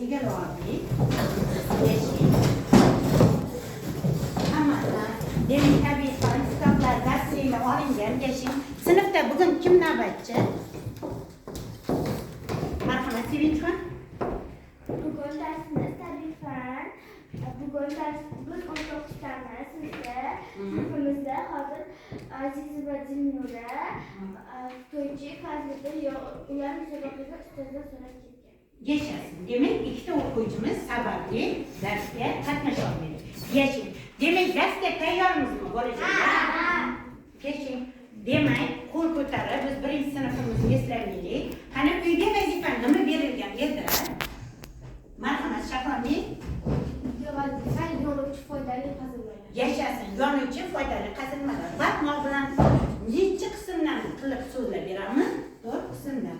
egaloviy, yeşil. Hammadan demak tabiiy fan kitoblar darsliklar olingan yeşil. Sinfda bugun kim navbatchi? Marhamat, Sevinchxon. Bugun darsimiz tabiiy fan. Bugun darsimiz 19-tamiz sizda. Sinfimizda hozir Aziz va Dilnura, To'ychi, Fazliddin ular musobaqaga ustozdan so'rab ketgan. Yashasın. Demek ikkita o'quvchimiz sababli darsga qatnasha olmaydi. Yashang. Demak darsga tayyormizmi bo'lajak? Keling. Demak, qo'l ko'tarib biz birinchi sinfimizni eslaylik. Qani uyga vazifa nima berilgan edi? Marhamat, Shahronbek. Uyga vazifa yo'lovchi foydali qazilmalar. Yashasın. Yonuvchi foydali qazilmalar. Vaqt bilan necha qismdan qilib so'zlab beramiz? 4 qismdan.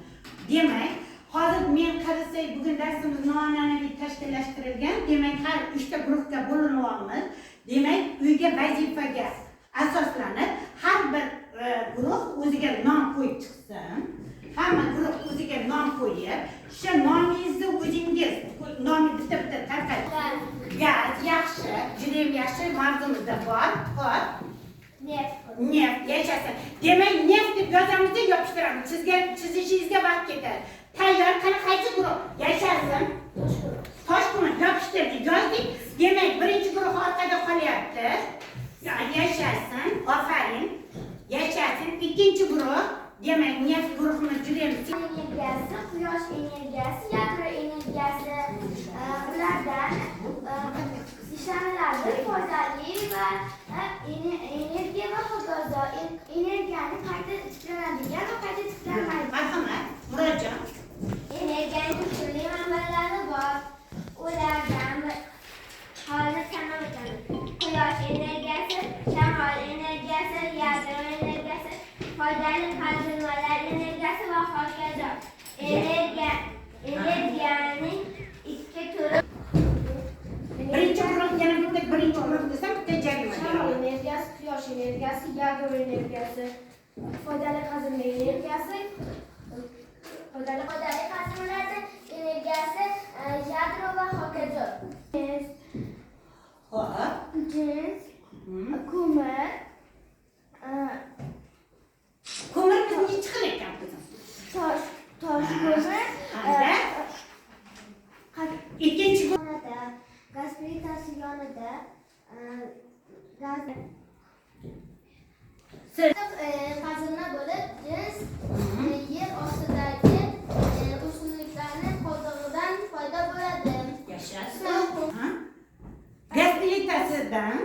Demak, hozir men qarasak bugun darsimiz noan'anaviy tashkillashtirilgan. Demak, har 3 ta guruhga bo'linyapmiz. Demak, uyga vazifaga asoslanib har bir guruh o'ziga nom qo'yib chiqsin. Hamma guruh o'ziga nom qo'yib, o'sha nomingizni o'zingiz nomni bitta-bitta tarqatib. Gaz yaxshi, juda ham yaxshi mavzumizda bor. Xo'p. Neft, yashasın. Demak, neft deb yozamizda yopishtiramiz. Sizga chizishingizga vaqt ketadi. Tayyor, qani qaysi guruh? Yashasın. Toshqumir yopishtirdik, yozdik. Demak, birinchi guruh orqada qolyapti. Yashasın. Aferin. Yashasın. Ikkinchi guruh, demak, neft guruhimiz juda ham Energiyasi, quyosh energiyasi, yadro energiyasi, ulardan ishlaniladi, foydali va energiya va hokazo. Energiyani qayta tiklanadigan va qayta tiklanmaydigan. Marhamat, Murodjon. Energiyaning turli manbalari bor. Ulardan hozir sanab o'tamiz. Quyosh energiyasi, shamol energiyasi, yadro energiyasi, foydali qazilmalar energiyasi va hokazo. Energiyaning ikki turi. Birinchi guruh, yana birinchi guruh desam bitta jarima Shamol beraman. energiyasi, quyosh energiyasi, yadro energiyasi, foydali qazilma energiyasi, foydali qazilmalarning energiyasi, yadro va hokazo. Xo'p. Jins, ko'mir, Ko'mir biz nechi xil ekan qizim? tosh ko'mir, Ikkinchi guruh yonida, gaz plitasi yonida, gaz qazilma bo'lib, jins yer ostidagi o'simliklarning qoldig'idan paydo bo'ladi. yashasın. Gaz plitasidan,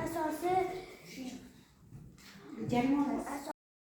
Asosi jarima olasiz.